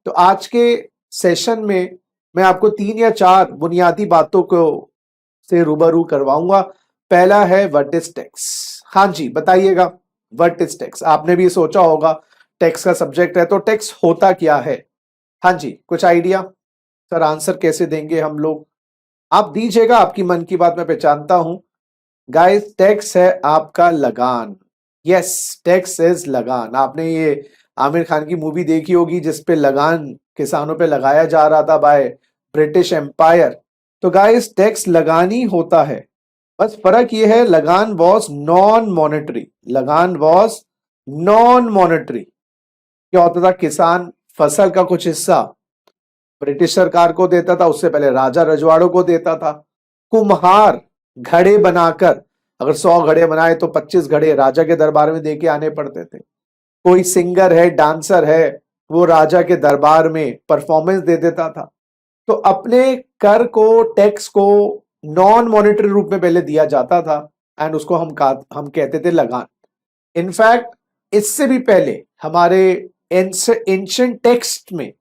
तो आज के सेशन में मैं आपको 3 या 4 बुनियादी बातों को से रूबरू करवाऊंगा। पहला है व्हाट इज टैक्स। हाँ जी, बताइएगा व्हाट इज टैक्स। आपने भी सोचा होगा टैक्स का सब्जेक्ट है तो टैक्स होता क्या है। हाँ जी, कुछ आइडिया? सर आंसर कैसे देंगे हम लोग? आप दीजिएगा, आपकी मन की बात मैं पहचानता हूं। गाइस, टैक्स है आपका लगान। यस, टैक्स इज लगान। आपने ये आमिर खान की मूवी देखी होगी जिसपे लगान किसानों पे लगाया जा रहा था बाय ब्रिटिश एम्पायर। तो गाइस, टैक्स लगान ही होता है। बस फर्क ये है, लगान वॉज नॉन मॉनेटरी। लगान वॉज नॉन मॉनेटरी। क्या होता था, किसान फसल का कुछ हिस्सा ब्रिटिश सरकार को देता था, उससे पहले राजा रजवाड़ों को देता था। कुम्हार घड़े बनाकर, अगर 100 घड़े बनाए तो 25 घड़े राजा के दरबार में देके आने पड़ते थे। कोई सिंगर है, डांसर है, वो राजा के दरबार में परफॉर्मेंस दे देता था। तो अपने कर को, टैक्स को नॉन मॉनेटरी रूप में पहले दिया जाता था एंड उसको हम कहते थे लगान। इनफैक्ट इससे भी पहले हमारे एंशिएंट टेक्स्ट में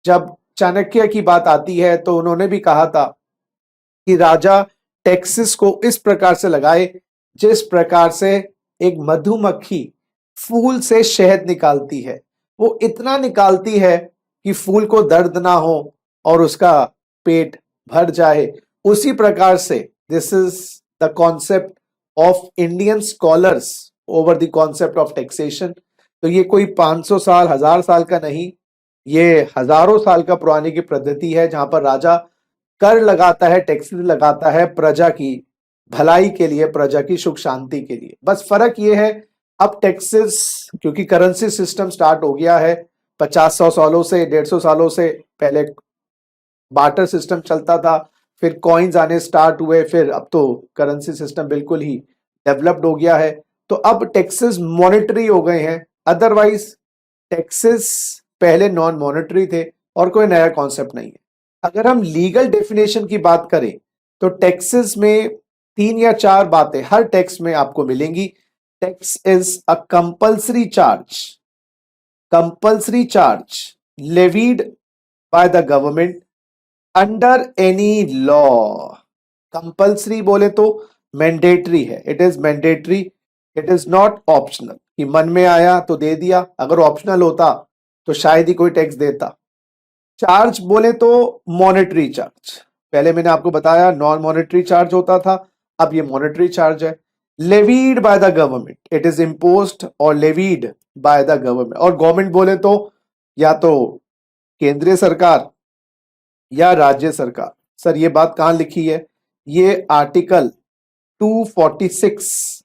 जब चाणक्य की बात आती है तो उन्होंने भी कहा था कि राजा टैक्सेस को इस प्रकार से लगाए जिस प्रकार से एक मधुमक्खी फूल से शहद निकालती है। वो इतना निकालती है कि फूल को दर्द ना हो और उसका पेट भर जाए। उसी प्रकार से this is the concept of Indian scholars over the concept of taxation. तो ये कोई 500 साल, 1000 साल का नहीं, ये हजारों साल का पुरानी की पद्धति है जहां पर राजा कर लगाता है, टैक्सेस लगाता है प्रजा की भलाई के लिए, प्रजा की सुख शांति के लिए। बस फर्क ये है, अब टैक्सेस क्योंकि करेंसी सिस्टम स्टार्ट हो गया है 50-100 सालों से, 150 सालों से पहले बार्टर सिस्टम चलता था, फिर कॉइन्स आने स्टार्ट हुए, फिर अब तो करेंसी सिस्टम बिल्कुल ही डेवलप्ड हो गया है। तो अब टैक्सेस मॉनेटरी हो गए हैं, अदरवाइज टैक्सेस पहले नॉन मॉनेटरी थे और कोई नया कॉन्सेप्ट नहीं है। अगर हम लीगल डेफिनेशन की बात करें तो टैक्सेस में 3 या 4 बातें हर टैक्स में आपको मिलेंगी। Tax is a compulsory charge levied by the government under any law. Compulsory बोले तो मैंडेटरी है, it is mandatory, it is not optional कि मन में आया तो दे दिया। अगर ऑप्शनल होता तो शायद ही कोई टैक्स देता। चार्ज बोले तो मॉनेटरी चार्ज, पहले मैंने आपको बताया नॉन मॉनेटरी चार्ज होता था, अब ये मॉनेटरी चार्ज है। Levied by the government, it is imposed और लेवीड बाय द गवर्नमेंट। और गवर्नमेंट बोले तो या तो केंद्रीय सरकार या राज्य सरकार। सर ये बात कहां लिखी है? ये आर्टिकल 246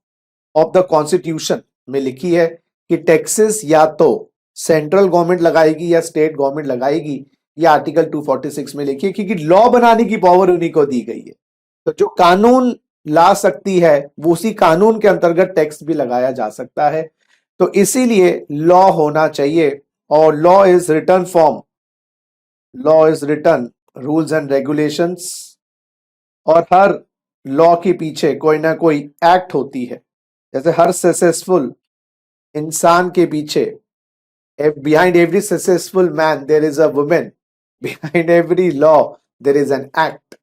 ऑफ द कॉन्स्टिट्यूशन में लिखी है कि टैक्सेस या तो सेंट्रल गवर्नमेंट लगाएगी या स्टेट गवर्नमेंट लगाएगी। ये आर्टिकल 246 में लिखी है क्योंकि लॉ बनाने की पावर उन्हीं को दी गई है। तो जो कानून ला सकती है वो उसी कानून के अंतर्गत टैक्स भी लगाया जा सकता है। तो इसीलिए लॉ होना चाहिए और law is written form, law is written rules and regulations. और हर लॉ के पीछे कोई ना कोई एक्ट होती है। जैसे हर सक्सेसफुल इंसान के पीछे, behind every successful man there is a woman, behind every law there is an act.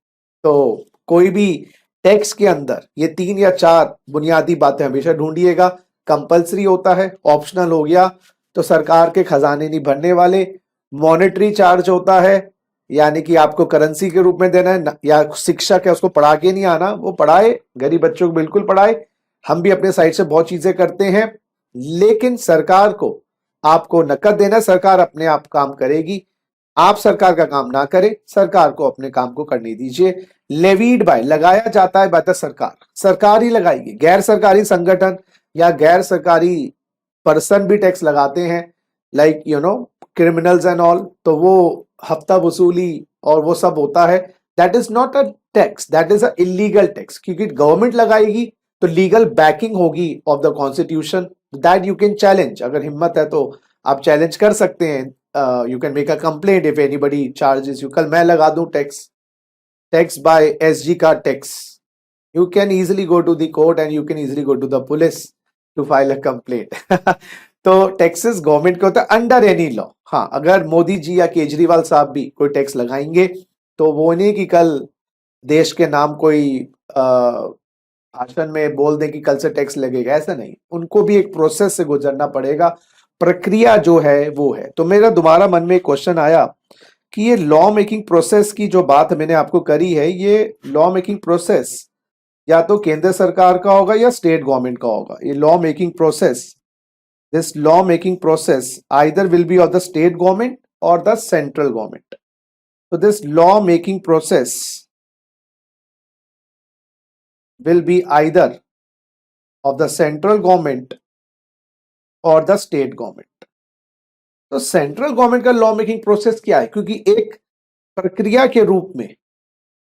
तो कोई भी टैक्स के अंदर ये 3 या 4 बुनियादी बातें हमेशा ढूंढिएगा। कंपल्सरी होता है, ऑप्शनल हो गया तो सरकार के खजाने नहीं भरने वाले। मॉनेटरी चार्ज होता है यानी कि आपको करेंसी के रूप में देना है, या शिक्षक है उसको पढ़ा के नहीं आना, वो पढ़ाए, गरीब बच्चों को बिल्कुल पढ़ाए। हम भी अपने साइड से बहुत चीजें करते हैं, लेकिन सरकार को आपको नकद देना, सरकार अपने आप काम करेगी। आप सरकार का काम ना करें, सरकार को अपने काम को करने दीजिए। लेवीड बाय, लगाया जाता है बाय द सरकार, सरकार ही लगाएगी। गैर सरकारी संगठन या गैर सरकारी पर्सन भी टैक्स लगाते हैं, लाइक क्रिमिनल्स एंड ऑल, तो वो हफ्ता वसूली और वो सब होता है। That is not a tax, that is a illegal tax, क्योंकि गवर्नमेंट लगाएगी तो लीगल बैकिंग होगी of the constitution, that you can challenge. अगर हिम्मत है तो आप चैलेंज कर सकते हैं। You can make a complaint if anybody charges you. कल मैं लगा दूं टैक्स बाय एसजी का tax, you can easily go to the court and you can easily go to the police to file a complaint. तो taxes government के होता है under any law. हाँ, अगर मोदी जी या केजरीवाल साहब भी कोई टैक्स लगाएंगे तो वो नहीं कि कल देश के नाम कोई भाषण में बोल दें कि कल से टैक्स लगेगा, ऐसा नहीं। उनको भी एक प्रोसेस से गुजरना पड़ेगा, प्रक्रिया जो है वो है। तो मेरा दोबारा मन में एक क्वेश्चन आया कि ये लॉ मेकिंग प्रोसेस की जो बात मैंने आपको करी है, ये लॉ मेकिंग प्रोसेस या तो केंद्र सरकार का होगा या स्टेट गवर्नमेंट का होगा। ये law making process, this law making process either will be of the state government or the central government. So this law making process will be either of the central government or the state government. तो central government का law making process क्या है? क्योंकि एक प्रक्रिया के रूप में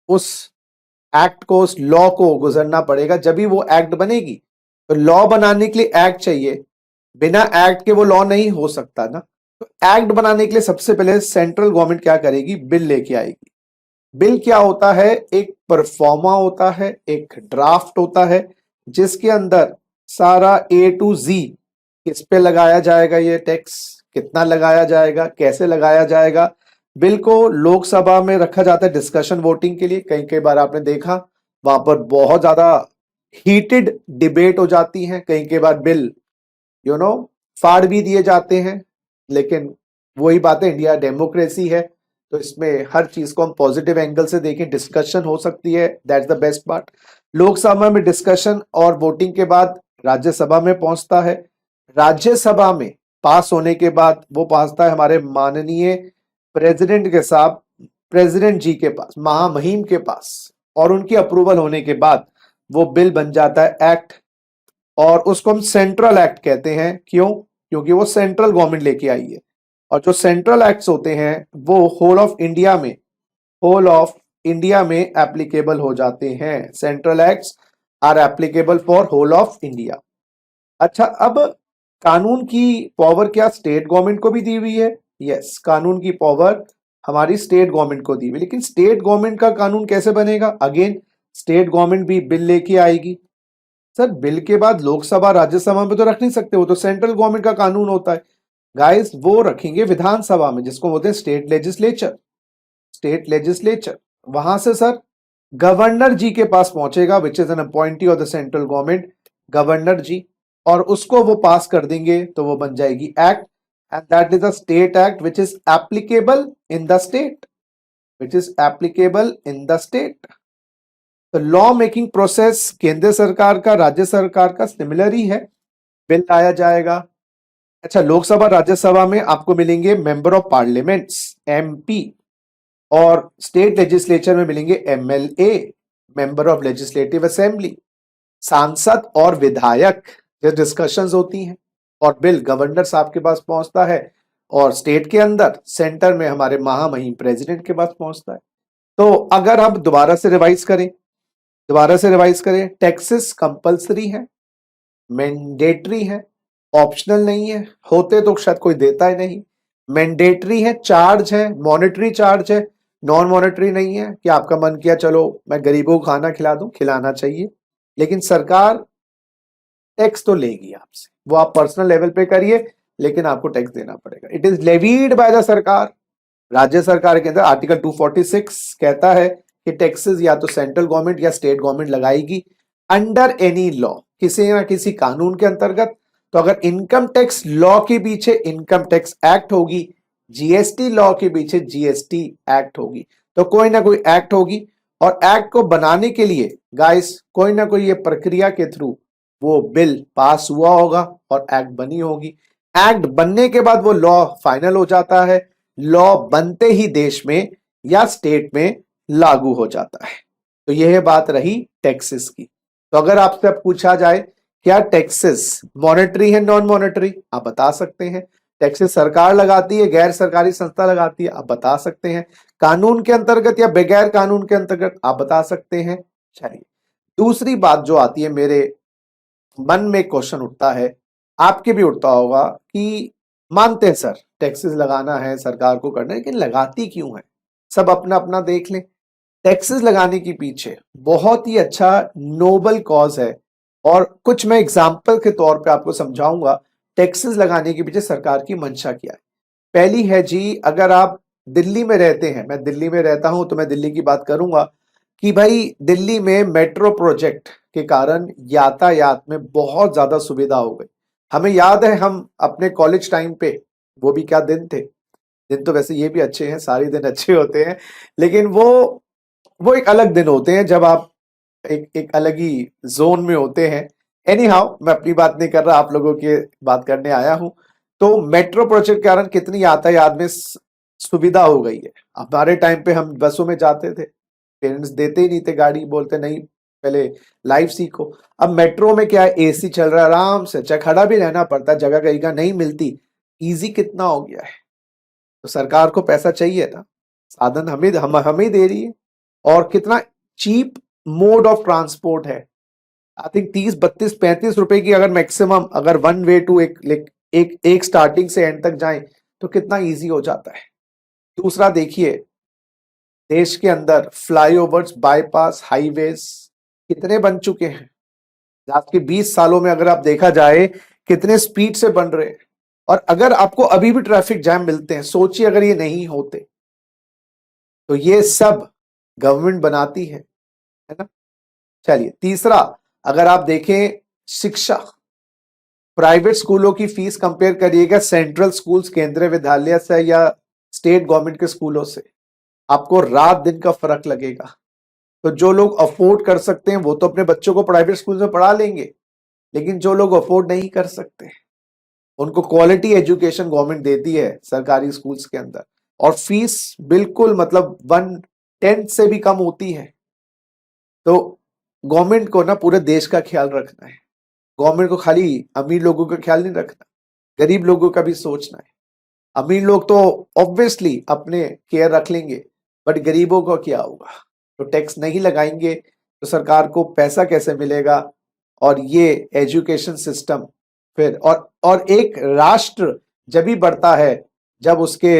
उस एक्ट को, उस लॉ को गुजरना पड़ेगा, जब भी वो एक्ट बनेगी। तो लॉ बनाने के लिए एक्ट चाहिए, बिना एक्ट के वो लॉ नहीं हो सकता ना। तो एक्ट बनाने के लिए सबसे पहले सेंट्रल गवर्नमेंट क्या करेगी? बिल लेके आएगी। बिल क्या होता है? एक परफॉर्मा होता है, एक ड्राफ्ट होता है, जिसके अंदर सारा ए टू जी, किस पे लगाया जाएगा ये टैक्स, कितना लगाया जाएगा, कैसे लगाया जाएगा। बिल को लोकसभा में रखा जाता है डिस्कशन वोटिंग के लिए। कई कई बार आपने देखा वहां पर बहुत ज्यादा हीटेड डिबेट हो जाती है, कई बार बिल फाड़ भी दिए जाते हैं। लेकिन वही बात है, इंडिया डेमोक्रेसी है, तो इसमें हर चीज को हम पॉजिटिव एंगल से देखें, डिस्कशन हो सकती है, that's the best part. Lok Sabha में डिस्कशन और वोटिंग के बाद राज्यसभा में पहुंचता है। राज्यसभा में पास होने के बाद वो पहुंचता है हमारे माननीय प्रेसिडेंट के साथ, प्रेसिडेंट जी के पास, महामहिम के पास, और उनकी अप्रूवल होने के बाद वो बिल बन जाता है एक्ट। और उसको हम सेंट्रल एक्ट कहते हैं। क्यों? क्योंकि वो सेंट्रल गवर्नमेंट लेके आई है। और जो सेंट्रल एक्ट्स होते हैं वो होल ऑफ इंडिया में एप्लीकेबल हो जाते हैं। Central acts are applicable for whole of India. अच्छा, अब कानून की पावर क्या स्टेट गवर्नमेंट को भी दी हुई है? यस, कानून की पावर हमारी स्टेट गवर्नमेंट को दी हुई है। लेकिन स्टेट गवर्नमेंट का कानून कैसे बनेगा? अगेन स्टेट गवर्नमेंट भी बिल लेके आएगी। सर, बिल के बाद लोकसभा राज्यसभा में तो रख नहीं सकते, वो तो सेंट्रल गवर्नमेंट का कानून होता है। गाइस, वो रखेंगे विधानसभा में, जिसको बोलते हैं स्टेट लेजिस्लेचर। वहां से सर गवर्नर जी के पास पहुंचेगा, which is an appointee of the central government, governor ji, और उसको वो पास कर देंगे तो वो बन जाएगी act. And that is a state act which is applicable in the state. तो लॉ मेकिंग प्रोसेस केंद्र सरकार का, राज्य सरकार का सिमिलर ही है। बिल लाया जाएगा। अच्छा, लोकसभा राज्यसभा में आपको मिलेंगे मेंबर ऑफ पार्लियामेंट्स, एमपी, और स्टेट लेजिस्लेचर में मिलेंगे MLA, member of legislative assembly, सांसद और विधायक। जो डिस्कशंस होती हैं, और बिल गवर्नर साहब के पास पहुंचता है, और स्टेट के अंदर सेंटर में हमारे महामहिम प्रेसिडेंट के पास पहुंचता है। तो अगर हम दोबारा से रिवाइज करें, टैक्सेस कंपलसरी है, मैंडेटरी है, ऑप्शनल नहीं है, होते तो शायद कोई देता ही नहीं। मैंडेटरी है, चार्ज है, मॉनेटरी चार्ज है, नॉन मॉनेटरी नहीं है कि आपका मन किया चलो मैं गरीबों को खाना खिला दूं, खिलाना चाहिए। लेकिन सरकार टैक्स तो लेगी आपसे, वो आप पर्सनल लेवल पे करिए, लेकिन आपको टैक्स देना पड़ेगा। It is levied by the सरकार। राज्य सरकार के अंदर आर्टिकल 246 कहता है कि टैक्सेस या तो सेंट्रल गवर्नमेंट या स्टेट गवर्नमेंट लगाएगी अंडर एनी लॉ, किसी ना किसी कानून के अंतर्गत। तो अगर इनकम टैक्स लॉ के पीछे इनकम टैक्स एक्ट होगी, जीएसटी लॉ के पीछे जीएसटी एक्ट होगी, तो कोई ना कोई एक्ट होगी। और एक्ट को बनाने के लिए गाइस कोई ना कोई ये प्रक्रिया के थ्रू वो बिल पास हुआ होगा और एक्ट बनी होगी। एक्ट बनने के बाद वो लॉ फाइनल हो जाता है। लॉ बनते ही देश में या स्टेट में लागू हो जाता है। तो यह बात रही टैक्सेस की। तो अगर आपसे पूछा जाए क्या टैक्सेस मॉनेटरी है नॉन मॉनेटरी, आप बता सकते हैं। टैक्सेस सरकार लगाती है, गैर सरकारी संस्था लगाती है, आप बता सकते हैं। कानून के अंतर्गत या बगैर कानून के अंतर्गत, आप बता सकते हैं। चलिए, दूसरी बात जो आती है, मेरे मन में क्वेश्चन उठता है, आपके भी उठता होगा कि मानते हैं सर टैक्सेस लगाना है, सरकार को करना है, लेकिन लगाती क्यों है? सब अपना अपना देख लें। टैक्सेस लगाने के पीछे बहुत ही अच्छा नोबल कॉज है, और कुछ मैं एग्जाम्पल के तौर पे आपको समझाऊंगा। टैक्सेस लगाने के पीछे सरकार की मंशा क्या है? पहली है जी, अगर आप दिल्ली में रहते हैं, मैं दिल्ली में रहता हूं तो मैं दिल्ली की बात करूंगा कि भाई दिल्ली में मेट्रो प्रोजेक्ट के कारण यातायात में बहुत ज्यादा सुविधा हो गई। हमें याद है हम अपने कॉलेज टाइम पे, वो भी क्या दिन थे, दिन तो वैसे ये भी अच्छे हैं, सारे दिन अच्छे होते हैं, लेकिन वो एक अलग दिन होते हैं जब आप एक एक अलग ही जोन में होते हैं। एनी हाउ, मैं अपनी बात नहीं कर रहा, आप लोगों की बात करने आया हूं। तो मेट्रो प्रोजेक्ट के कारण कितनी यातायात में सुविधा हो गई है। हमारे टाइम पे हम बसों में जाते थे, पेरेंट्स देते ही नहीं थे गाड़ी, बोलते नहीं पहले लाइफ सीखो। अब मेट्रो में क्या है, एसी चल रहा है आराम से, चाहे खड़ा भी रहना पड़ता है, जगह कहीं का नहीं मिलती, इजी कितना हो गया है। तो सरकार को पैसा चाहिए ना, साधन हमें ही दे रही है। और कितना चीप मोड ऑफ ट्रांसपोर्ट है। आई थिंक 30, 32, 35 रुपए की अगर मैक्सिमम, अगर वन वे टू एक स्टार्टिंग से एंड तक जाए तो कितना इजी हो जाता है। दूसरा देखिए, देश के अंदर फ्लाईओवर्स, बाईपास, हाईवेज कितने बन चुके हैं। आज के 20 सालों में अगर आप देखा जाए कितने स्पीड से बन रहे हैं। और अगर आपको अभी भी ट्रैफिक जैम मिलते हैं, सोचिए अगर ये नहीं होते। तो ये सब गवर्नमेंट बनाती है ना। चलिए तीसरा, अगर आप देखें शिक्षा, प्राइवेट स्कूलों की फीस कंपेयर करिएगा सेंट्रल स्कूल्स, केंद्रीय विद्यालय से या स्टेट गवर्नमेंट के स्कूलों से, आपको रात दिन का फर्क लगेगा। तो जो लोग अफोर्ड कर सकते हैं वो तो अपने बच्चों को प्राइवेट स्कूल में पढ़ा लेंगे, लेकिन जो लोग अफोर्ड नहीं कर सकते उनको क्वालिटी एजुकेशन गवर्नमेंट देती है सरकारी स्कूल्स के अंदर, और फीस बिल्कुल मतलब 1/10 से भी कम होती है। तो गवर्नमेंट को ना पूरे देश का ख्याल रखना है। गवर्नमेंट को खाली अमीर लोगों का ख्याल नहीं रखना, गरीब लोगों का भी सोचना है। अमीर लोग तो ऑब्वियसली अपने केयर रख लेंगे, बट गरीबों का क्या होगा। तो टैक्स नहीं लगाएंगे तो सरकार को पैसा कैसे मिलेगा। और ये एजुकेशन सिस्टम फिर, और एक राष्ट्र जब भी बढ़ता है जब उसके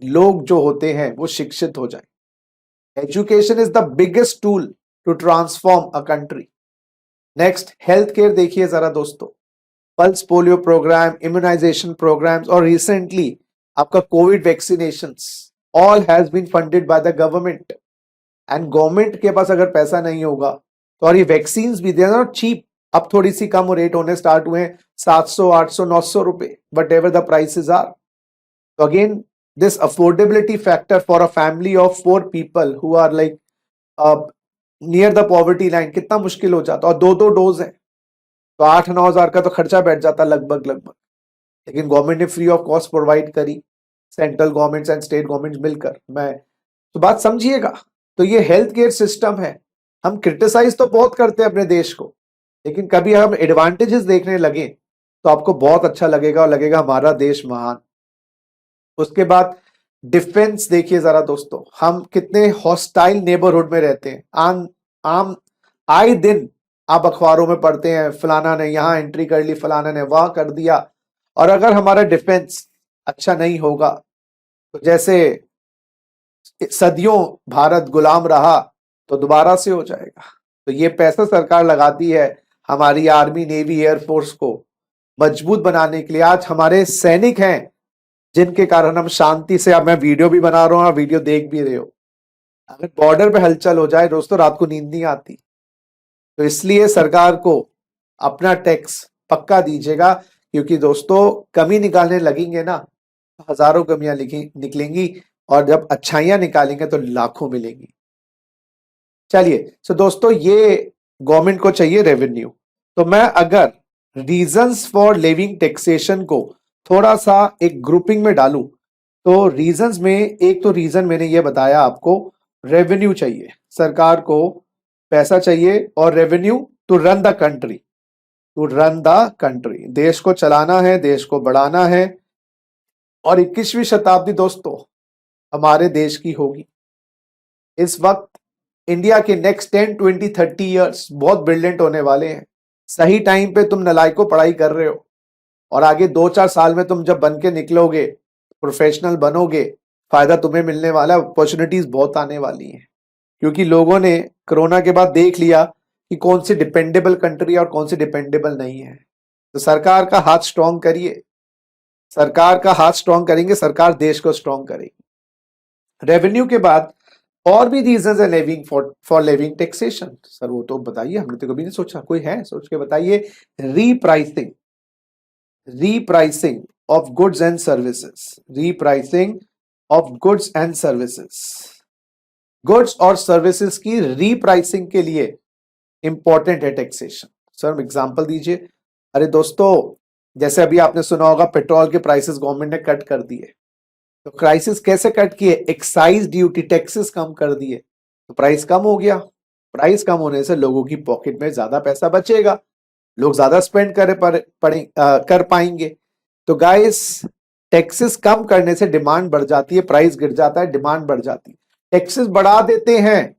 लोग जो होते हैं वो शिक्षित हो जाए। Education is the biggest tool to transform a country. Next, health care देखिए जरा दोस्तों, pulse polio program, immunization programs, और रिसेंटली आपका COVID vaccinations, all has been funded by the government. And government के पास अगर पैसा नहीं होगा तो, और ये वैक्सीन भी दे नॉट चीप, अब थोड़ी सी कम रेट होने स्टार्ट हुए हैं, 700, 800, 900 रुपए, but ever the prices are. तो again this affordability factor for a family of 4 people who are like near the poverty line कितना मुश्किल हो जाता। और 2-2 डोज है तो 8-9 हजार का तो खर्चा बैठ जाता लगभग। लेकिन गवर्नमेंट ने फ्री ऑफ कॉस्ट प्रोवाइड करी, central government and state government मिलकर। मैं तो बात समझिएगा। तो ये हेल्थ केयर सिस्टम है। हम क्रिटिसाइज तो बहुत करते हैं अपने देश को, लेकिन कभी हम एडवांटेजेस देखने लगे तो आपको बहुत अच्छा लगेगा, और लगेगा हमारा देश महान। उसके बाद डिफेंस देखिए जरा दोस्तों, हम कितने हॉस्टाइल नेबरहुड में रहते हैं। आम आए दिन आप अखबारों में पढ़ते हैं, फलाना ने यहां एंट्री कर ली, फलाना ने वहां कर दिया। और अगर हमारा डिफेंस अच्छा नहीं होगा तो जैसे सदियों भारत गुलाम रहा तो दोबारा से हो जाएगा। तो ये पैसा सरकार लगाती है हमारी आर्मी, नेवी, एयरफोर्स को मजबूत बनाने के लिए। आज हमारे सैनिक हैं जिनके कारण हम शांति से, अब मैं वीडियो भी बना रहा हूं, वीडियो देख भी रहे हो। अगर बॉर्डर पे हलचल हो जाए दोस्तों, रात को नींद नहीं आती। तो इसलिए सरकार को अपना टैक्स पक्का दीजिएगा, क्योंकि दोस्तों कमी निकालने लगेंगे ना तो हजारों कमियां निकलेंगी, और जब अच्छाइयां निकालेंगे तो लाखों मिलेंगी। चलिए, तो दोस्तों ये गवर्नमेंट को चाहिए रेवेन्यू। तो मैं अगर रीजंस फॉर लेविंग टैक्सेशन को थोड़ा सा एक ग्रुपिंग में डालूं तो रीजंस में, एक तो रीजन मैंने ये बताया आपको, रेवेन्यू चाहिए, सरकार को पैसा चाहिए, और revenue to run the country, to run the country, देश को चलाना है, देश को बढ़ाना है। और 21वीं शताब्दी दोस्तों हमारे देश की होगी। इस वक्त इंडिया के नेक्स्ट 10, 20, 30 ईयर्स बहुत ब्रिलियंट होने वाले हैं। सही टाइम पे तुम नलायको पढ़ाई कर रहे हो, और आगे 2-4 साल में तुम जब बन के निकलोगे, प्रोफेशनल बनोगे, फायदा तुम्हें मिलने वाला है, अपॉर्चुनिटीज बहुत आने वाली हैं। क्योंकि लोगों ने कोरोना के बाद देख लिया कि कौन सी डिपेंडेबल कंट्री और कौन सी डिपेंडेबल नहीं है। तो सरकार का हाथ स्ट्रांग करिए, सरकार का हाथ स्ट्रांग करेंगे, सरकार देश को स्ट्रांग करेगी। रेवेन्यू के बाद और भी रीजंस है levying for levying taxation. Sir वो तो बताइए, हमने तो कभी नहीं सोचा, कोई है सोच के बताइए। Repricing, repricing of goods and services, repricing of goods and services, goods और सर्विसेज की रीप्राइसिंग के लिए इंपॉर्टेंट है टैक्सेशन। सर एग्जांपल दीजिए। अरे दोस्तों, जैसे अभी आपने सुना होगा पेट्रोल के प्राइसेस गवर्नमेंट ने कट कर दिए, तो प्राइसेस कैसे कट किए? एक्साइज ड्यूटी, टैक्सेस कम कर दिए, तो प्राइस कम हो गया। प्राइस कम होने से लोगों की पॉकेट में ज्यादा पैसा बचेगा, लोग ज्यादा स्पेंड कर पाएंगे। तो गाइस, टैक्सेस कम करने से डिमांड बढ़ जाती है, प्राइस गिर जाता है, डिमांड बढ़ जाती है। टैक्सेस बढ़ा देते हैं,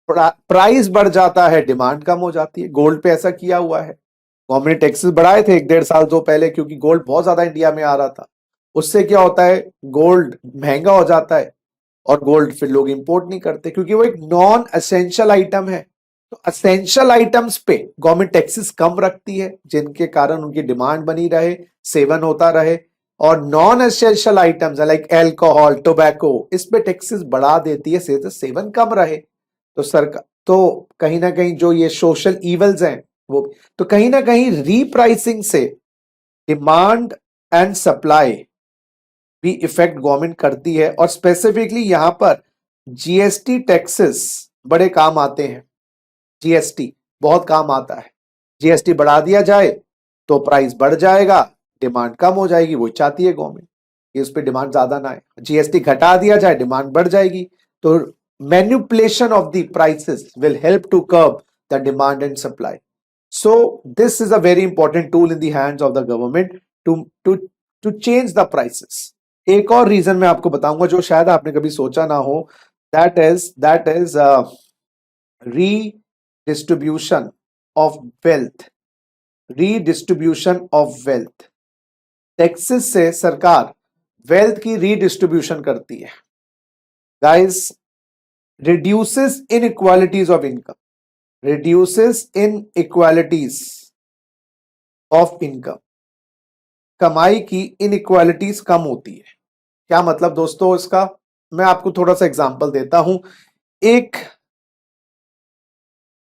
प्राइस बढ़ जाता है, डिमांड कम हो जाती है। गोल्ड पे ऐसा किया हुआ है, गवर्नमेंट टैक्सेस बढ़ाए थे 1-1.5 साल दो पहले, क्योंकि गोल्ड बहुत ज्यादा इंडिया में आ रहा था। उससे क्या होता है, गोल्ड महंगा हो जाता है, और गोल्ड फिर लोग इंपोर्ट नहीं करते, क्योंकि वो एक नॉन एसेंशियल आइटम है। तो एसेंशियल आइटम्स पे गवर्नमेंट टैक्सेस कम रखती है, जिनके कारण उनकी डिमांड बनी रहे, सेवन होता रहे। और non essential items like alcohol, tobacco, इस पे टैक्सेस बढ़ा देती है, सेवन कम रहे। तो सरकार तो कहीं ना कहीं जो ये सोशल इवल्स हैं वो, तो कहीं ना कहीं रीप्राइसिंग से डिमांड एंड सप्लाई भी इफेक्ट गवर्नमेंट करती है। और स्पेसिफिकली यहां पर जीएसटी टैक्सेस बड़े काम आते हैं, जीएसटी बहुत काम आता है। जीएसटी बढ़ा दिया जाए तो प्राइस बढ़ जाएगा, डिमांड कम हो जाएगी, वो चाहती है गवर्नमेंट कि उस पर डिमांड ज्यादा ना आए। जीएसटी घटा दिया जाए, डिमांड बढ़ जाएगी। तो manipulation of the prices will help to curb the demand and supply. So this is a very important tool in the hands of the government to to to change the prices. एक और reason मैं आपको बताऊंगा जो शायद आपने कभी सोचा ना हो, that is redistribution of wealth, redistribution of wealth. Taxes से सरकार वेल्थ की रीडिस्ट्रीब्यूशन करती है। Guys, reduces inequalities of income, reduces inequalities of income, कमाई की इनइक्वालिटीज कम होती है। क्या मतलब दोस्तों इसका? मैं आपको थोड़ा सा एग्जांपल देता हूं। एक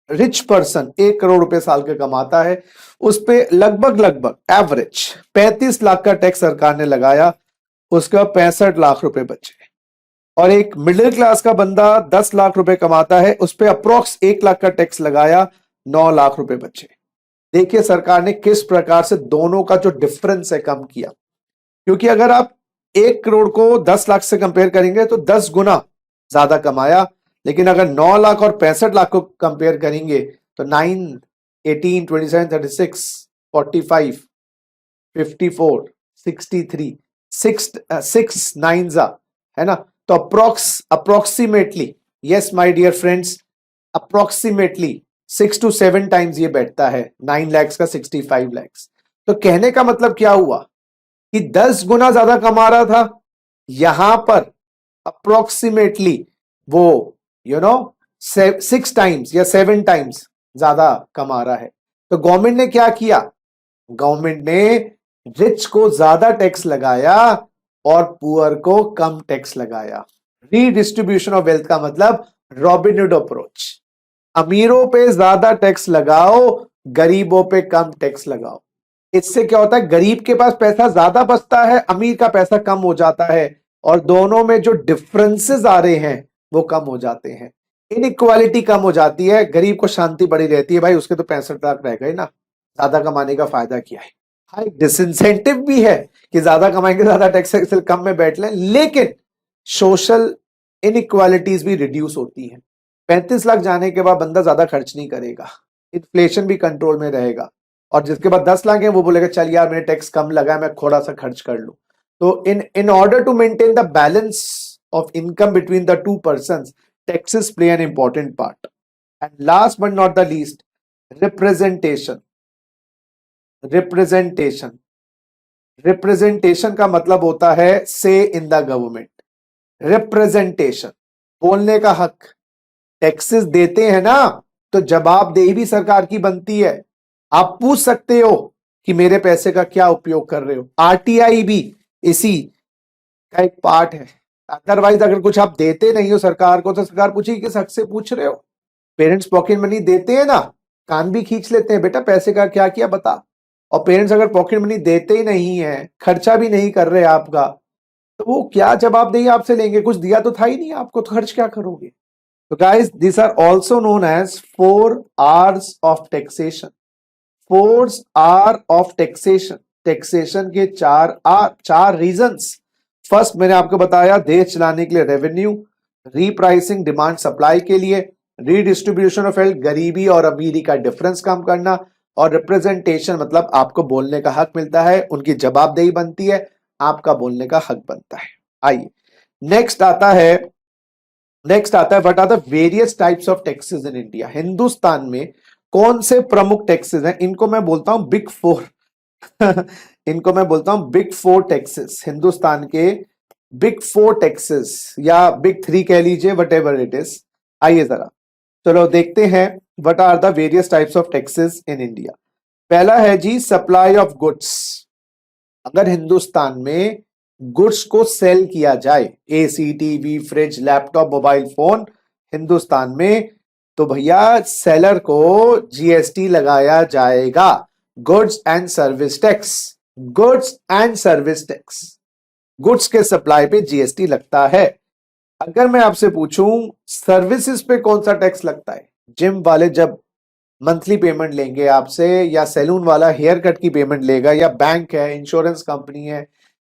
रिच पर्सन 1 करोड़ रुपए साल का कमाता है, उस पे लगभग एवरेज 35 लाख का टैक्स सरकार ने लगाया, उसका 65 लाख रुपए बचे। और एक मिडिल क्लास का बंदा 10 लाख रुपए कमाता है, उस पे अप्रोक्स 1 लाख का टैक्स लगाया, 9 लाख रुपए बचे। देखिए सरकार ने किस प्रकार से दोनों का जो डिफरेंस है कम किया। क्योंकि अगर आप 1 करोड़ को 10 लाख से कंपेयर करेंगे तो 10 गुना ज्यादा कमाया, लेकिन अगर 9 लाख और 65 लाख को कंपेयर करेंगे तो 9, 18, 27, 36, 45, 54, 63, 6 9 है ना। तो approximately, yes my dear friends, approximately 6 to 7 times ये बैठता है 9 lakhs का 65 lakhs। तो कहने का मतलब क्या हुआ कि 10 गुना ज्यादा कमा रहा था, यहां पर अप्रोक्सीमेटली वो 6 टाइम्स या 7 टाइम्स ज्यादा कमा रहा है। तो गवर्नमेंट ने क्या किया? गवर्नमेंट ने रिच को ज्यादा टैक्स लगाया और पुअर को कम टैक्स लगाया। रीडिस्ट्रीब्यूशन ऑफ वेल्थ का मतलब रॉबिनहुड अप्रोच, अमीरों पे ज्यादा टैक्स लगाओ, गरीबों पे कम टैक्स लगाओ। इससे क्या होता है, गरीब के पास पैसा ज्यादा बचता है, अमीर का पैसा कम हो जाता है, और दोनों में जो डिफरेंसेस आ रहे हैं वो कम हो जाते हैं, इनइक्वालिटी कम हो जाती है। गरीब को शांति बड़ी रहती है, भाई उसके तो 65 लाख रह गए ना, ज्यादा कमाने का फायदा क्या है। हाँ, डिसइंसेंटिव भी है कि ज्यादा कमाएंगे, ज्यादा टैक्स कम में बैठ लें, लेकिन सोशल इनइक्वालिटीज भी रिड्यूस होती हैं। 35 लाख जाने के बाद बंदा ज्यादा खर्च नहीं करेगा, इन्फ्लेशन भी कंट्रोल में रहेगा, और जिसके बाद 10 लाख है वो बोलेगा चल यार मैंने टैक्स कम लगा, मैं थोड़ा सा खर्च कर लूं। तो in order to maintain the balance of income between the two persons, taxes play an important part. And last but not the least, representation. Representation, representation का मतलब होता है से इन द गवर्नमेंट। रिप्रेजेंटेशन, बोलने का हक। टैक्सेस देते हैं ना, तो जवाबदेही भी सरकार की बनती है। आप पूछ सकते हो कि मेरे पैसे का क्या उपयोग कर रहे हो। आरटीआई भी इसी का एक पार्ट है। अदरवाइज अगर कुछ आप देते नहीं हो सरकार को तो सरकार पूछेगी किस हक से पूछ रहे हो। पेरेंट्स पॉकेट मनी देते हैं ना, कान भी खींच लेते हैं, बेटा पैसे का क्या किया बता। और पेरेंट्स अगर पॉकेट मनी देते ही नहीं है, खर्चा भी नहीं कर रहे आपका, तो वो क्या जवाबदेही आपसे लेंगे। कुछ दिया तो था ही नहीं आपको, तो खर्च क्या करोगे। तो guys this are also known as 4 R's of taxation. 4 R of taxation. Taxation के 4 रीजंस। फर्स्ट मैंने आपको बताया देश चलाने के लिए रेवेन्यू, रीप्राइसिंग डिमांड सप्लाई के लिए, रीडिस्ट्रीब्यूशन ऑफ वेल्थ गरीबी और अमीरी का डिफरेंस कम करना, और रिप्रेजेंटेशन मतलब आपको बोलने का हक मिलता है, उनकी जवाबदेही बनती है, आपका बोलने का हक बनता है। आइए नेक्स्ट आता है what are the various types of taxes in India. Hindustan में कौन से प्रमुख टैक्सेस हैं, इनको मैं बोलता हूं बिग 4 इनको मैं बोलता हूं बिग 4 टैक्सेस। हिंदुस्तान के बिग 4 टैक्सेस या बिग 3 कह लीजिए, वट एवर इट इज। आइए जरा चलो देखते हैं what are the various types of taxes in India. पहला है जी सप्लाई ऑफ गुड्स। अगर हिंदुस्तान में गुड्स को सेल किया जाए, AC, TV, fridge, laptop, mobile phone Hindustan में, तो भैया सेलर को जीएसटी लगाया जाएगा, goods and service tax. Goods and service tax, goods के सप्लाई पे जीएसटी लगता है। अगर मैं आपसे पूछूं सर्विसेज पे कौन सा टैक्स लगता है, जिम वाले जब मंथली पेमेंट लेंगे आपसे, या सैलून वाला हेयर कट की पेमेंट लेगा, या बैंक है, इंश्योरेंस कंपनी है,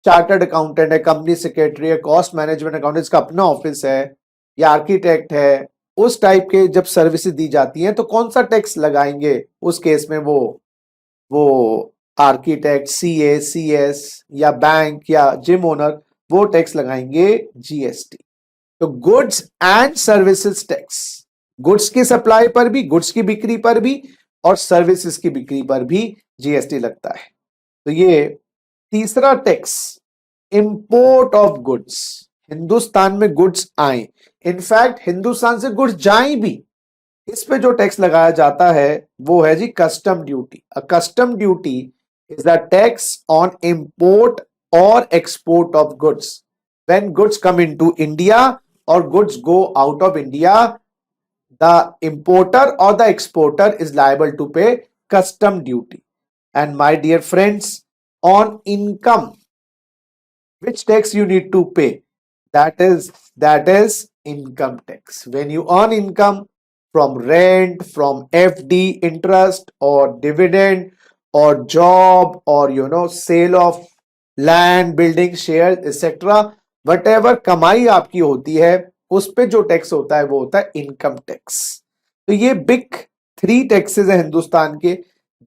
चार्टर्ड अकाउंटेंट है, कंपनी सेक्रेटरी है, कॉस्ट मैनेजमेंट अकाउंटेंट का अपना ऑफिस है, या आर्किटेक्ट है, उस टाइप के जब सर्विसेज दी जाती हैं तो कौन सा टैक्स लगाएंगे उस केस में वो आर्किटेक्ट, सीए, सीएस या बैंक या जिम ओनर, वो टैक्स लगाएंगे जीएसटी। तो goods and services tax, goods की सप्लाई पर भी, गुड्स की बिक्री पर भी, और सर्विसेज की बिक्री पर भी जीएसटी लगता है। तो ये तीसरा tax import of goods. Hindustan में गुड्स आए, इनफैक्ट हिंदुस्तान से गुड्स जाए भी, इस पे जो टैक्स लगाया जाता है वो है जी custom duty. A custom duty is the tax on import और export of goods. When goods come into India और goods go out of India, the importer or the exporter is liable to pay custom duty. And my dear friends, on income, which tax you need to pay? That is income tax. When you earn income from rent, from FD, interest or dividend or job, or sale of land, building, shares, etc. whatever कमाई आपकी होती है उस पे जो tax होता है वो होता है इनकम टैक्स। तो ये बिग 3 टैक्सेस है हिंदुस्तान के,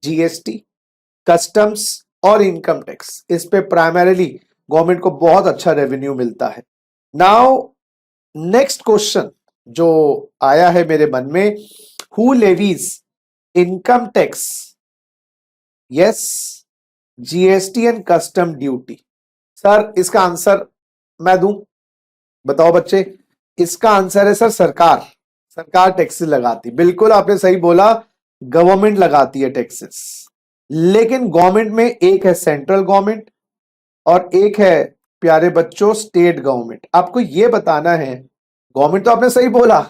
जीएसटी, कस्टम्स और इनकम टैक्स। इस पे प्राइमरीली गवर्नमेंट को बहुत अच्छा रेवेन्यू मिलता है। नाउ नेक्स्ट क्वेश्चन जो आया है मेरे मन में, who levies income tax, yes, GST and custom duty. Sir इसका आंसर मैं दूं, बताओ बच्चे। इसका आंसर है सर सरकार। सरकार टैक्सेस लगाती, बिल्कुल आपने सही बोला, गवर्नमेंट लगाती है टैक्सेस। लेकिन गवर्नमेंट में एक है सेंट्रल गवर्नमेंट और एक है प्यारे बच्चों स्टेट गवर्नमेंट। आपको यह बताना है, गवर्नमेंट तो आपने सही बोला,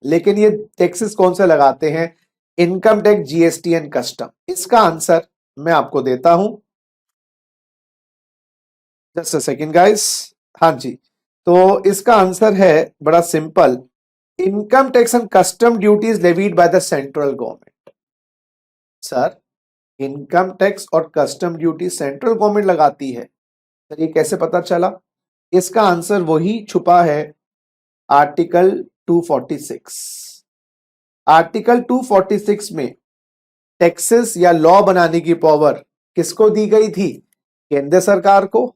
लेकिन ये टैक्सेस कौन से लगाते हैं, income tax, GST and custom. इसका आंसर मैं आपको देता हूं, जस्ट अ सेकंड गाइस। हाँ जी, तो इसका आंसर है बड़ा simple, income tax and custom duty is levied by the central government. Sir income tax और कस्टम ड्यूटी सेंट्रल गवर्नमेंट लगाती है, सर ये कैसे पता चला? इसका आंसर वही छुपा है आर्टिकल 246। आर्टिकल 246 में टैक्सेस या लॉ बनाने की पावर किसको दी गई थी? केंद्र सरकार को।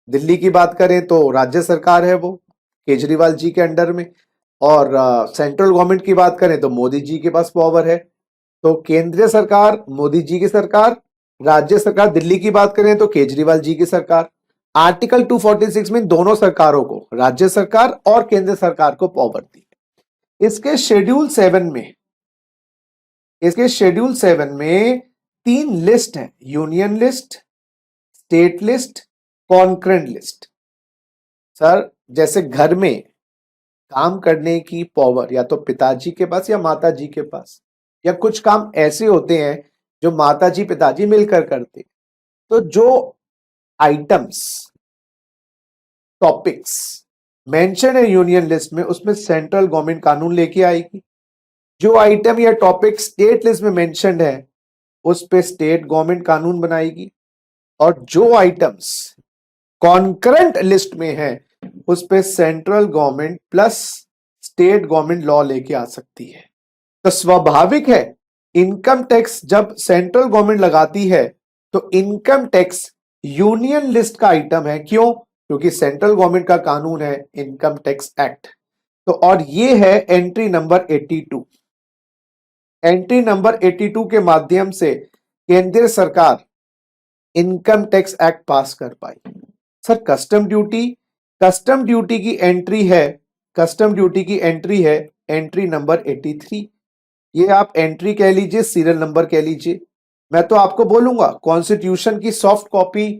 दिल्ली की बात करें तो राज्य सरकार है वो, केजरीवाल जी के अंडर में, और सेंट्रल गवर्नमेंट की बात करें तो मोदी जी के पास पावर है। तो केंद्रीय सरकार मोदी जी की सरकार, राज्य सरकार दिल्ली की बात करें तो केजरीवाल जी की सरकार। आर्टिकल 246 में दोनों सरकारों को, राज्य सरकार और केंद्र सरकार को पावर दी है। इसके शेड्यूल 7 में तीन लिस्ट है, union list, state list, concurrent list. Sir जैसे घर में काम करने की पावर या तो पिताजी के पास या माताजी के पास, या कुछ काम ऐसे होते हैं जो माताजी पिताजी मिलकर करते, तो जो आइटम्स टॉपिक्स मेंशन है यूनियन लिस्ट में, उसमें सेंट्रल गवर्नमेंट कानून लेके आएगी। जो आइटम या टॉपिक स्टेट लिस्ट में मेंशन्ड है उस पे स्टेट गवर्नमेंट कानून बनाएगी, और जो आइटम्स कॉन्करेंट लिस्ट में है उस पे central government plus state government law लेके आ सकती है। तो स्वाभाविक है इनकम टैक्स जब सेंट्रल गवर्नमेंट लगाती है तो इनकम टैक्स यूनियन लिस्ट का आइटम है। क्यों? क्योंकि सेंट्रल गवर्नमेंट का कानून है इनकम टैक्स एक्ट। तो और ये है एंट्री नंबर 82। एंट्री नंबर 82 के माध्यम से केंद्र सरकार इनकम टैक्स एक्ट पास कर पाई। सर कस्टम ड्यूटी की एंट्री है, कस्टम ड्यूटी की एंट्री है एंट्री नंबर 83। ये आप एंट्री कह लीजिए, सीरियल नंबर कह लीजिए। मैं तो आपको बोलूंगा कॉन्स्टिट्यूशन की soft copy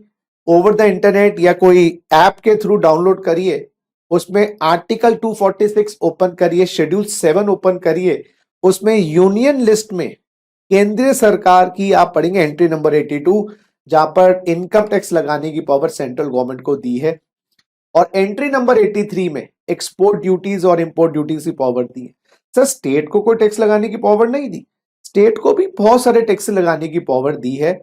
over the internet या कोई ऐप के थ्रू डाउनलोड करिए, उसमें आर्टिकल 246 ओपन करिए, शेड्यूल 7 ओपन करिए, उसमें यूनियन लिस्ट में केंद्रीय सरकार की आप पढ़ेंगे एंट्री नंबर 82, जहां पर इनकम टैक्स लगाने की पावर सेंट्रल गवर्नमेंट को दी है। और एंट्री नंबर 83 में एक्सपोर्ट ड्यूटीज और इंपोर्ट ड्यूटीज की पावर दी है। सर स्टेट को कोई टैक्स लगाने की पावर नहीं दी, स्टेट को भी बहुत सारे टैक्स लगाने की पावर दी है।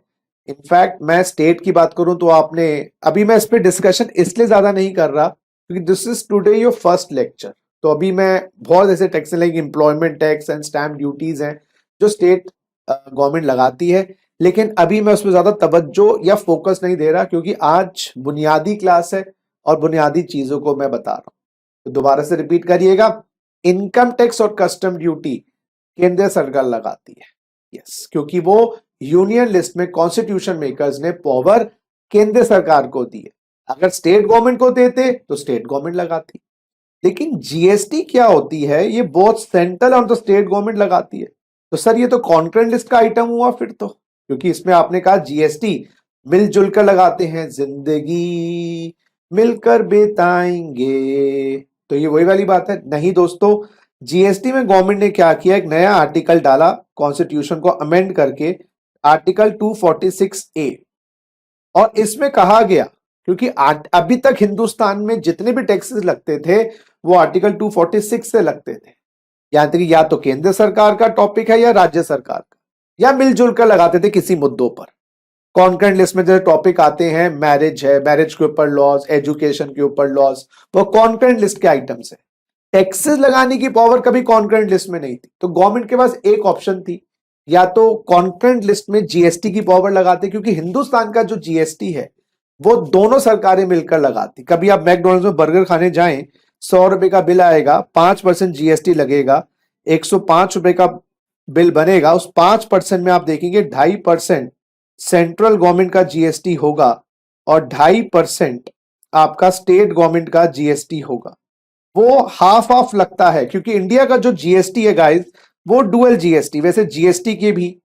इनफैक्ट मैं स्टेट की बात करूं तो आपने, अभी मैं इस पे डिस्कशन इसलिए ज्यादा नहीं कर रहा क्योंकि this is today your first lecture. तो अभी मैं बहुत ऐसे tax like employment tax and stamp duties हैं जो स्टेट गवर्नमेंट लगाती है, लेकिन अभी मैं उस पर ज्यादा तवज्जो या फोकस नहीं दे रहा क्योंकि आज बुनियादी क्लास है और बुनियादी चीजों को मैं बता रहा हूं। तो दोबारा से रिपीट करिएगा, इनकम टैक्स और कस्टम ड्यूटी केंद्र सरकार लगाती है। यस, क्योंकि वो यूनियन लिस्ट में कॉन्स्टिट्यूशन मेकर्स ने पावर केंद्र सरकार को दी है। अगर स्टेट गवर्नमेंट को देते तो स्टेट गवर्नमेंट लगाती। लेकिन जीएसटी क्या होती है, ये बहुत सेंट्रल और तो स्टेट गवर्नमेंट लगाती है। तो सर ये तो कॉन्करेंट लिस्ट का आइटम हुआ फिर तो, क्योंकि इसमें आपने कहा जीएसटी मिलजुल कर लगाते हैं, जिंदगी मिलकर बिताएंगे, तो ये वही वाली बात है। नहीं दोस्तों, जीएसटी में गवर्नमेंट ने क्या किया, एक नया आर्टिकल डाला कॉन्स्टिट्यूशन को अमेंड करके, आर्टिकल 246A, और इसमें कहा गया क्योंकि अभी तक हिंदुस्तान में जितने भी टैक्सेस लगते थे वो आर्टिकल 246 से लगते थे, यानी कि या तो केंद्र सरकार का टॉपिक है या राज्य सरकार का, या मिलजुल कर लगाते थे किसी मुद्दों पर। कॉन्करेंट लिस्ट में जो टॉपिक आते हैं, मैरिज है, मैरिज के ऊपर लॉज, एजुकेशन के ऊपर लॉज, वो कॉन्करेंट लिस्ट के आइटम्स है। टैक्सेस लगाने की पावर कभी कॉन्करेंट लिस्ट में नहीं थी, तो गवर्नमेंट के पास एक ऑप्शन थी, या तो कॉन्करेंट लिस्ट में जीएसटी की पावर लगाते, क्योंकि हिंदुस्तान का जो जीएसटी है वो दोनों सरकारें मिलकर लगाती। कभी आप मैकडॉनल्ड्स में बर्गर खाने जाएं, 100 रुपए का बिल आएगा, 5% जीएसटी लगेगा, 105 रुपए का बिल बनेगा, उस 5% में आप देखेंगे 2.5% सेंट्रल गवर्नमेंट का जीएसटी होगा और 2.5% आपका स्टेट गवर्नमेंट का जीएसटी होगा। वो हाफ हाफ लगता है क्योंकि इंडिया का जो जीएसटी है गाइस वो डुअल जीएसटी। वैसे जीएसटी के भी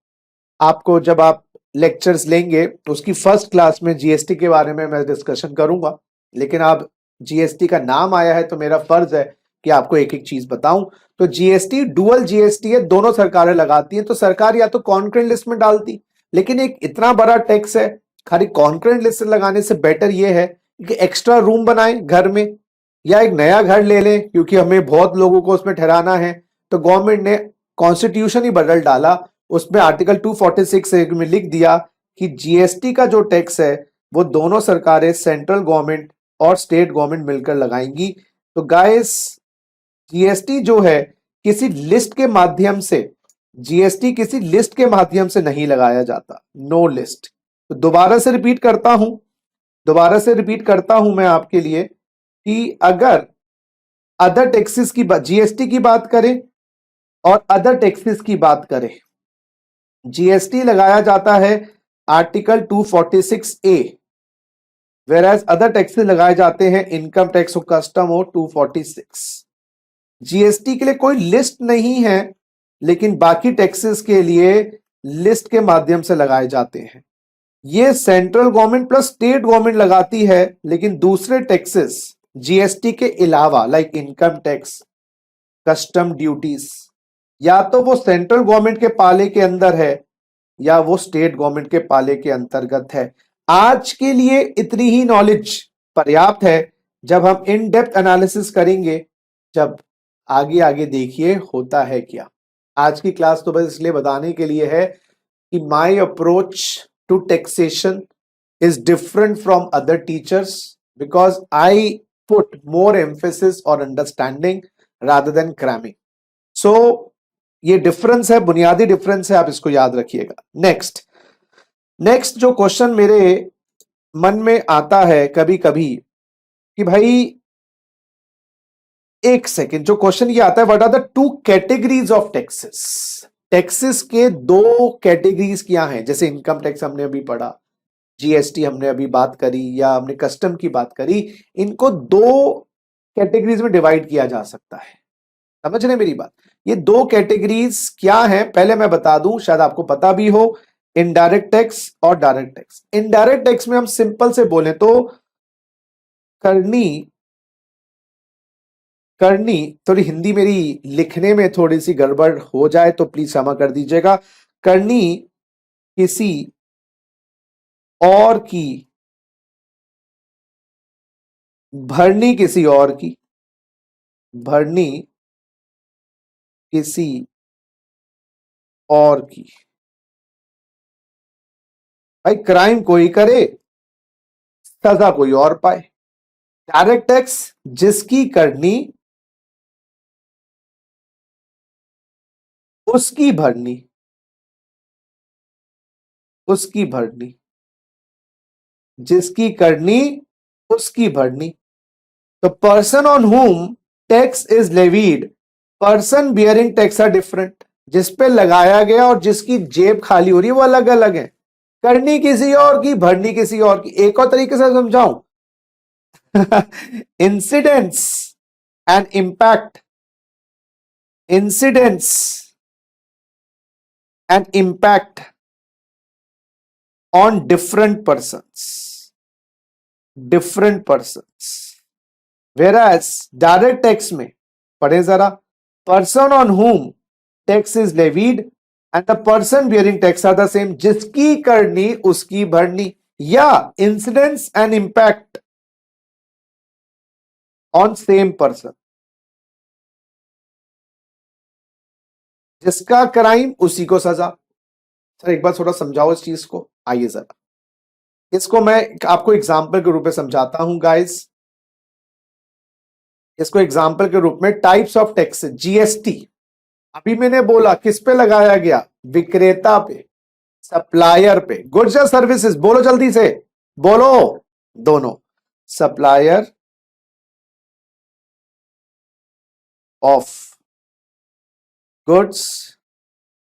आपको जब आप लेक्चर्स लेंगे उसकी फर्स्ट क्लास में जीएसटी के बारे में मैं डिस्कशन करूंगा, लेकिन आप जीएसटी का नाम आया है तो मेरा फर्ज है कि आपको एक एक चीज बताऊं। तो जीएसटी डुअल जीएसटी है, दोनों सरकारें लगाती हैं। तो सरकार या तो कॉन्करेंट लिस्ट में डालती, लेकिन एक इतना बड़ा टैक्स है, खाली कॉन्करेंट लिस्ट लगाने से बेटर ये है कि एक्स्ट्रा रूम बनाए घर में या एक नया घर ले लें, क्योंकि हमें बहुत लोगों को उसमें ठहराना है। तो गवर्नमेंट ने कॉन्स्टिट्यूशन ही बदल डाला, उसमें आर्टिकल 246 में लिख दिया कि जीएसटी का जो टैक्स है वो दोनों सरकारें, सेंट्रल गवर्नमेंट और स्टेट गवर्नमेंट मिलकर लगाएंगी। तो गाइस जीएसटी जो है किसी लिस्ट के माध्यम से, जीएसटी किसी लिस्ट के माध्यम से नहीं लगाया जाता, नो लिस्ट। तो दोबारा से रिपीट करता हूं मैं आपके लिए कि अगर अदर टैक्सेस की जीएसटी की बात करें और अदर टैक्सेस की बात करें, जीएसटी लगाया जाता है आर्टिकल 246A, वेराज अदर टैक्सेस लगाए जाते हैं इनकम टैक्स और कस्टम और 246। जीएसटी के लिए कोई लिस्ट नहीं है, लेकिन बाकी टैक्सेस के लिए लिस्ट के माध्यम से लगाए जाते हैं। ये central government plus state government लगाती है, लेकिन दूसरे टैक्सेस जीएसटी के अलावा like income tax, custom duties, या तो वो सेंट्रल गवर्नमेंट के पाले के अंदर है या वो स्टेट गवर्नमेंट के पाले के अंतर्गत है। आज के लिए इतनी ही नॉलेज पर्याप्त है। जब हम इन डेप्थ एनालिसिस करेंगे, जब आगे आगे देखिए होता है क्या। आज की क्लास तो बस इसलिए बताने के लिए है कि my approach to taxation is different from other teachers because I put more emphasis और understanding rather than cramming. So ये डिफरेंस है, बुनियादी डिफरेंस है, आप इसको याद रखिएगा। नेक्स्ट जो क्वेश्चन मेरे मन में आता है कभी कभी कि भाई एक सेकेंड, जो क्वेश्चन ये आता है, what are the two categories of taxes. Taxes के दो कैटेगरीज क्या हैं? जैसे इनकम टैक्स हमने अभी पढ़ा, जीएसटी हमने अभी बात करी, या हमने कस्टम की बात करी। इनको दो कैटेगरीज में डिवाइड किया जा सकता है। समझ रहे मेरी बात? ये दो कैटेगरीज क्या हैं पहले मैं बता दूं, शायद आपको पता भी हो। इनडायरेक्ट टैक्स और डायरेक्ट टैक्स। इनडायरेक्ट टैक्स में हम सिंपल से बोले तो करनी, थोड़ी हिंदी मेरी लिखने में थोड़ी सी गड़बड़ हो जाए तो प्लीज क्षमा कर दीजिएगा। करनी किसी और की, भरनी किसी और की, भरनी किसी और की। भाई क्राइम कोई करे, सजा कोई और पाए। डायरेक्ट टैक्स जिसकी करनी उसकी भरनी, उसकी भरनी, जिसकी करनी उसकी भरनी। तो person on whom tax is levied, person bearing tax are different. जिस पे लगाया गया और जिसकी जेब खाली हो रही है वो अलग अलग है। करनी किसी और की, भरनी किसी और की। एक और तरीके से समझाऊं, incidents and impact, incidents and impact on different persons. Whereas direct tax में पढ़े जरा, person on whom tax is levied and the person bearing tax are the same. जिसकी करनी उसकी भरनी, या incidents and impact on same person. जिसका crime उसी को सजा। सर एक बार थोड़ा समझाओ इस चीज को, आइए जरा इसको मैं आपको एग्जाम्पल के रूप में समझाता हूं गाइस। इसको एग्जाम्पल के रूप में टाइप्स ऑफ टैक्स, जीएसटी अभी मैंने बोला किस पे लगाया गया, विक्रेता पे, सप्लायर पे। गुड्स या सर्विसेज, बोलो जल्दी से बोलो, दोनों। सप्लायर ऑफ गुड्स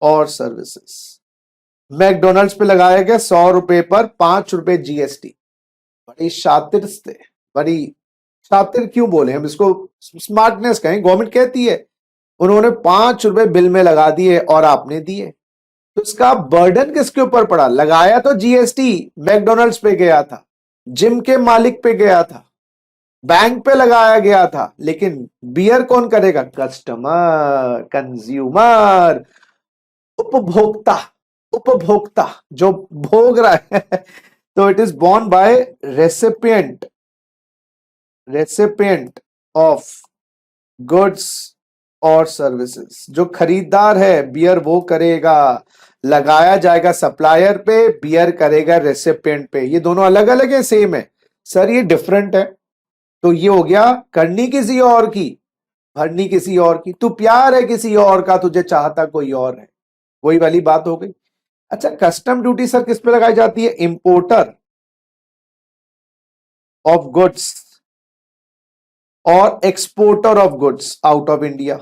और सर्विसेज। मैकडोनल्ड्स पे लगाया गया 100 रुपए पर 5 रुपए जीएसटी। बड़ी शातिर थे, बड़ी शातिर क्यों बोले हम इसको, स्मार्टनेस कहें, गवर्नमेंट कहती है। उन्होंने 5 रुपए बिल में लगा दिए और आपने दिए, तो इसका बर्डन किसके ऊपर पड़ा? लगाया तो जीएसटी मैकडोनल्ड्स पे गया था, जिम के मालिक पे गया था, बैंक पे लगाया गया था, लेकिन बियर कौन करेगा? कस्टमर, कंज्यूमर, उपभोक्ता, उपभोक्ता जो भोग रहा है। तो it is borne by recipient, recipient of goods और सर्विसेज। जो खरीदार है बियर वो करेगा, लगाया जाएगा सप्लायर पे, बियर करेगा रेसिपिएंट पे। ये दोनों अलग अलग है, सेम है? सर ये डिफरेंट है। तो ये हो गया करनी किसी और की, भरनी किसी और की। तू प्यार है किसी और का, तुझे चाहता कोई और है, वही वाली बात हो गई। अच्छा, कस्टम ड्यूटी सर किस पे लगाई जाती है? इंपोर्टर ऑफ गुड्स और exporter of goods out of India,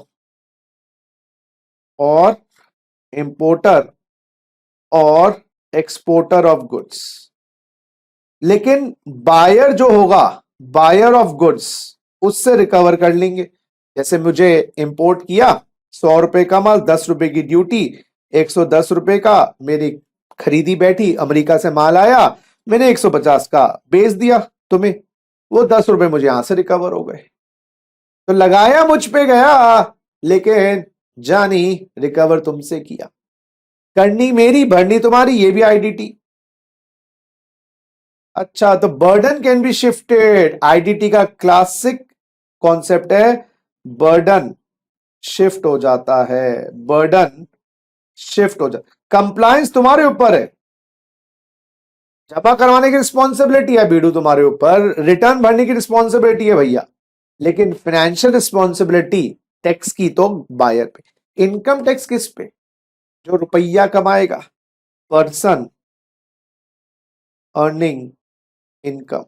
और इंपोर्टर और एक्सपोर्टर ऑफ गुड्स। लेकिन बायर जो होगा, बायर ऑफ गुड्स, उससे रिकवर कर लेंगे। जैसे मुझे इंपोर्ट किया 100 रुपए का माल, 10 रुपए की ड्यूटी, 110 रुपए का मेरी खरीदी बैठी, अमेरिका से माल आया, मैंने 150 का बेच दिया तुम्हें, वो 10 रुपए मुझे यहां से रिकवर हो गए। तो लगाया मुझ पे गया, लेकिन जानी रिकवर तुमसे किया। करनी मेरी भरनी तुम्हारी, ये भी आईडीटी। अच्छा, तो burden can be shifted, IDT का क्लासिक कॉन्सेप्ट है, बर्डन शिफ्ट हो जाता है, बर्डन शिफ्ट हो जाता। कंप्लायंस तुम्हारे ऊपर है, जमा करवाने की रिस्पॉन्सिबिलिटी है बीडू तुम्हारे ऊपर, रिटर्न भरने की रिस्पॉन्सिबिलिटी है भैया, लेकिन फाइनेंशियल रिस्पॉन्सिबिलिटी टैक्स की तो बायर पे। इनकम टैक्स किस पे? जो रुपया कमाएगा, पर्सन अर्निंग इनकम।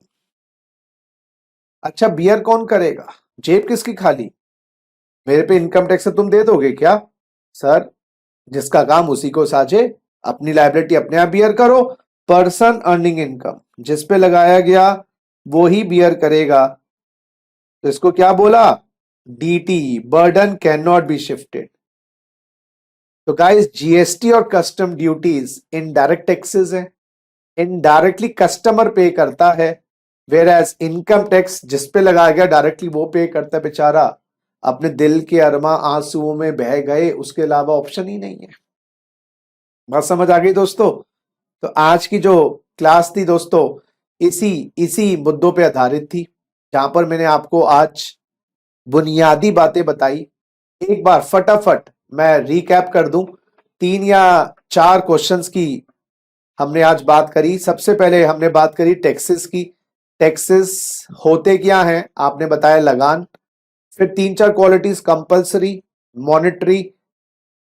अच्छा, बियर कौन करेगा? जेब किसकी खाली? मेरे पे इनकम टैक्स तुम दे दोगे क्या? सर, जिसका काम उसी को साझे, अपनी लायबिलिटी अपने आप बियर करो। पर्सन अर्निंग इनकम जिस पे लगाया गया वो ही बियर करेगा, तो इसको क्या बोला? DT, burden can not be shifted. तो गाइस, जीएसटी और कस्टम ड्यूटीज इनडायरेक्ट टैक्सेस हैं, इनडायरेक्टली कस्टमर पे करता है, वेयर एज इनकम टैक्स जिस पे लगाया गया डायरेक्टली वो पे करता है, बेचारा अपने दिल के अरमा आंसुओं में बह गए, उसके अलावा ऑप्शन ही नहीं है। बात समझ आ गई दोस्तों? तो आज की जो क्लास थी दोस्तों, इसी इसी मुद्दों पे आधारित थी, जहां पर मैंने आपको आज बुनियादी बातें बताई। एक बार फटाफट मैं रिकैप कर दूं, 3 या 4 क्वेश्चंस की हमने आज बात करी। सबसे पहले हमने बात करी टैक्सेस की। टैक्सेस होते क्या हैं? आपने बताया लगान। फिर 3-4 qualities, compulsory, monetary,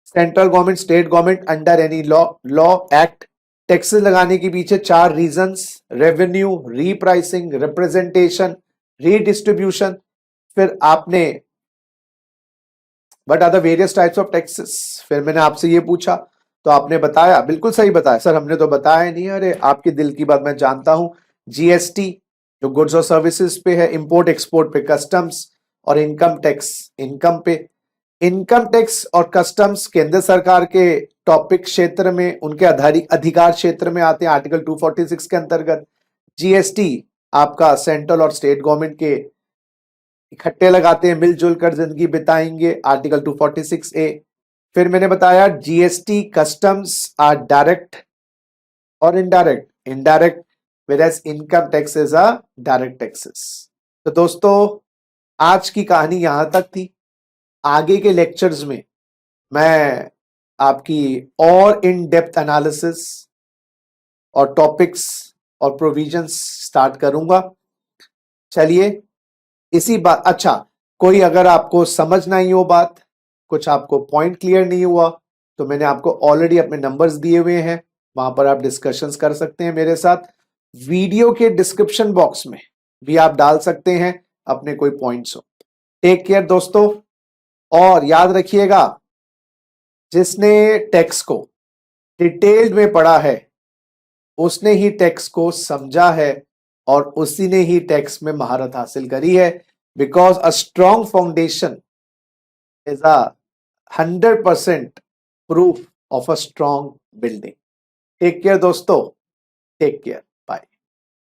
central government, state government, under any law, law act. Taxes लगाने के पीछे 4 reasons, revenue, repricing, representation, redistribution. फिर आपने but are the various types of taxes, फिर मैंने आपसे ये पूछा तो आपने बताया, बिल्कुल सही बताया सर, हमने तो बताया नहीं। अरे, आपके दिल की बात मैं जानता हूं। जीएसटी जो गुड्स और सर्विसेज पे है, इंपोर्ट एक्सपोर्ट पे कस्टम्स, और इनकम टैक्स इनकम पे। इनकम टैक्स और कस्टम्स केंद्र सरकार के टॉपिक क्षेत्र में, उनके अधिकार क्षेत्र में आते हैं, आर्टिकल 246 के अंतर्गत। जीएसटी आपका सेंट्रल और स्टेट गवर्नमेंट के इकट्ठे लगाते हैं, मिलजुल कर जिंदगी बिताएंगे, आर्टिकल 246A। फिर मैंने बताया जीएसटी कस्टम्स आर डायरेक्ट और indirect. Indirect, whereas income tax is a direct taxes. तो दोस्तों, आज की कहानी यहां तक थी। आगे के लेक्चर्स में मैं आपकी और इन डेप्थ एनालिसिस और टॉपिक्स और प्रोविजंस स्टार्ट करूंगा। चलिए, इसी बात, अच्छा, कोई अगर आपको समझ नहीं हो बात, कुछ आपको पॉइंट क्लियर नहीं हुआ, तो मैंने आपको ऑलरेडी अपने नंबर्स दिए हुए हैं, वहां पर आप डिस्कशंस कर सकते हैं मेरे साथ। वीडियो के डिस्क्रिप्शन बॉक्स में भी आप डाल सकते हैं अपने कोई पॉइंट्स हो। टेक केयर दोस्तों, और याद रखिएगा, जिसने टैक्स को डिटेल्ड में पढ़ा है उसने ही टैक्स को समझा है, और उसी ने ही टैक्स में महारत हासिल करी है। Because a strong foundation is a 100% proof of a strong building. Take care दोस्तों, take care.